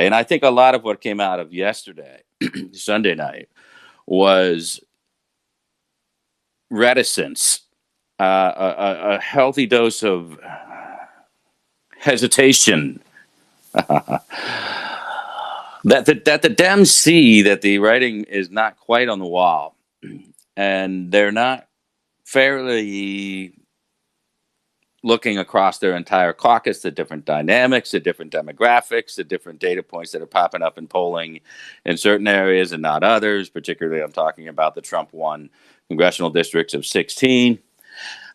And I think a lot of what came out of yesterday, Sunday night, was reticence, a healthy dose of hesitation that the Dems see that the writing is not quite on the wall, and they're not fairly looking across their entire caucus, the different dynamics, the different demographics, the different data points that are popping up in polling in certain areas and not others. Particularly, I'm talking about the Trump won congressional districts of 16.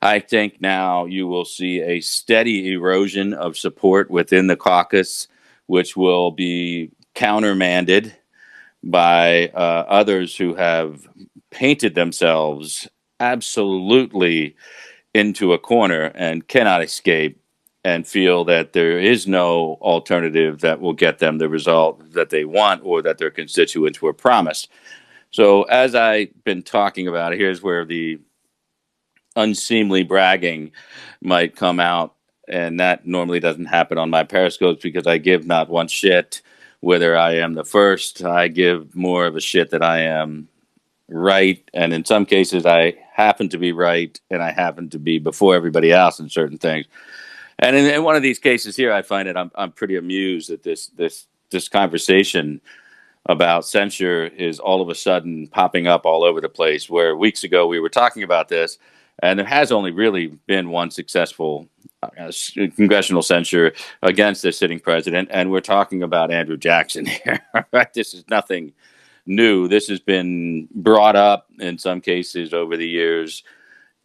I think now you will see a steady erosion of support within the caucus, which will be countermanded by others who have painted themselves absolutely into a corner and cannot escape, and feel that there is no alternative that will get them the result that they want or that their constituents were promised. So, as I've been talking about, here's where the unseemly bragging might come out. And that normally doesn't happen on my Periscopes because I give not one shit whether I am the first. I give more of a shit that I am right. And in some cases, I happen to be right, and I happen to be before everybody else in certain things. And in one of these cases here, I find it I'm pretty amused that this conversation about censure is all of a sudden popping up all over the place, where weeks ago we were talking about this, and there has only really been one successful congressional censure against the sitting president, and we're talking about Andrew Jackson here. Right? This is nothing new. This has been brought up in some cases over the years,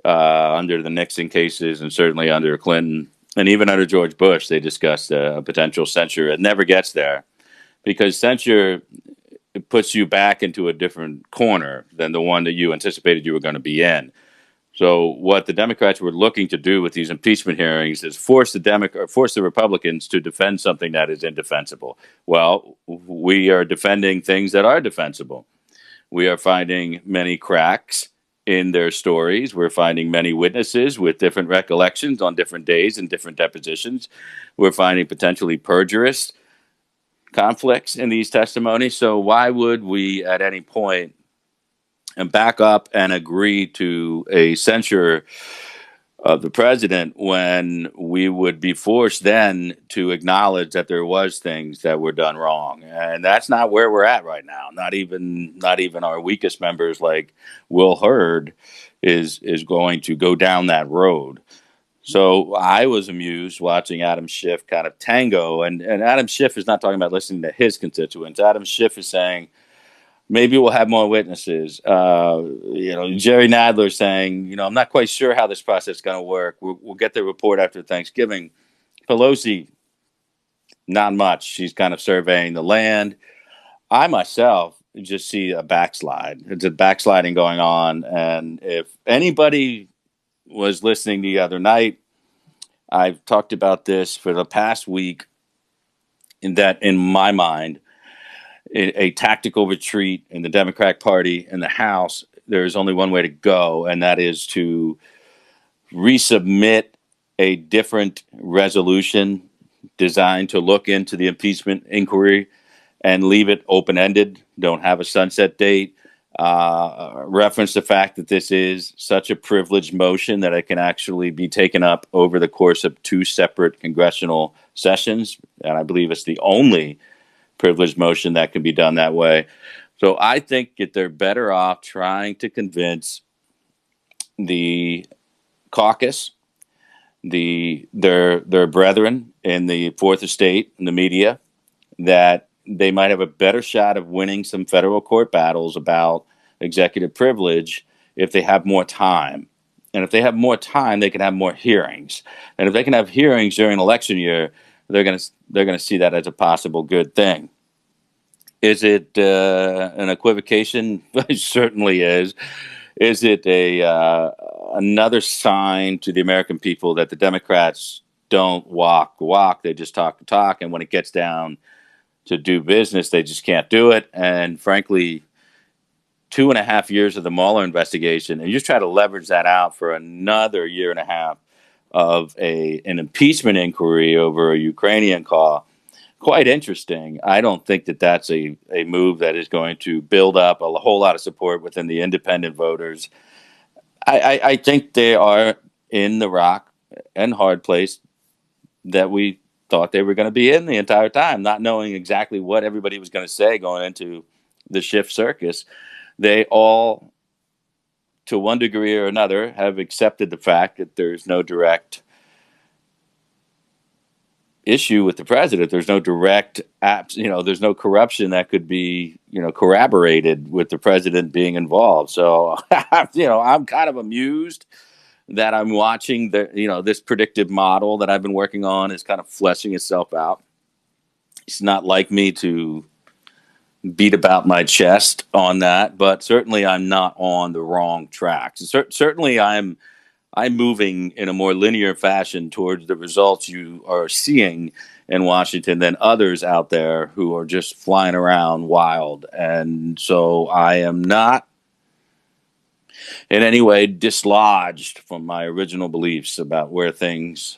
under the Nixon cases, and certainly under Clinton, and even under George Bush. They discussed a potential censure. It never gets there because censure puts you back into a different corner than the one that you anticipated you were going to be in. So what the Democrats were looking to do with these impeachment hearings is force the Republicans to defend something that is indefensible. Well, we are defending things that are defensible. We are finding many cracks in their stories. We're finding many witnesses with different recollections on different days and different depositions. We're finding potentially perjurous conflicts in these testimonies. So why would we at any point back up and agree to a censure of the president when we would be forced then to acknowledge that there was things that were done wrong? And that's not where we're at right now. Not even our weakest members like Will Hurd is going to go down that road. So I was amused watching Adam Schiff kind of tango, and Adam Schiff is not talking about listening to his constituents. Adam Schiff is saying, maybe we'll have more witnesses. Jerry Nadler saying, I'm not quite sure how this process is going to work. We'll get the report after Thanksgiving. Pelosi, not much. She's kind of surveying the land. I myself just see a backslide. It's a backsliding going on. And if anybody was listening the other night, I've talked about this for the past week, in that, in my mind, a tactical retreat in the Democratic Party in the House, there is only one way to go, and that is to resubmit a different resolution designed to look into the impeachment inquiry and leave it open-ended. Don't have a sunset date. Reference the fact that this is such a privileged motion that it can actually be taken up over the course of 2 separate congressional sessions, and I believe it's the only privileged motion that can be done that way. So I think that they're better off trying to convince the caucus, their brethren in the Fourth Estate, in the media, that they might have a better shot of winning some federal court battles about executive privilege if they have more time. And if they have more time, they can have more hearings. And if they can have hearings during an election year, they're going to see that as a possible good thing. Is it an equivocation? It certainly is. Is it another sign to the American people that the Democrats don't walk the walk, they just talk the talk, and when it gets down to do business, they just can't do it? And frankly, 2.5 years of the Mueller investigation, and you try to leverage that out for another 1.5 years of an impeachment inquiry over a Ukrainian call, quite interesting. I don't think that that's a move that is going to build up a whole lot of support within the independent voters. I think they are in the rock and hard place that we thought they were going to be in the entire time, not knowing exactly what everybody was going to say going into the shift circus. They all, to one degree or another, have accepted the fact that there's no direct issue with the president. There's no direct there's no corruption that could be, corroborated with the president being involved. So, I'm kind of amused that I'm watching this predictive model that I've been working on is kind of fleshing itself out. It's not like me to beat about my chest on that, but certainly I'm not on the wrong track. Certainly I'm moving in a more linear fashion towards the results you are seeing in Washington than others out there who are just flying around wild. And so I am not in any way dislodged from my original beliefs about where things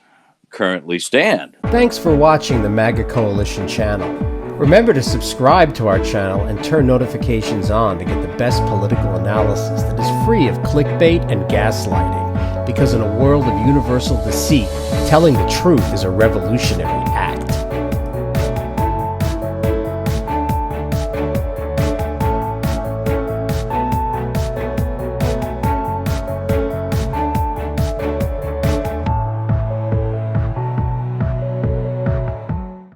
currently stand. Thanks for watching the MAGA Coalition channel. Remember to subscribe to our channel and turn notifications on to get the best political analysis that is free of clickbait and gaslighting. Because in a world of universal deceit, telling the truth is a revolutionary act.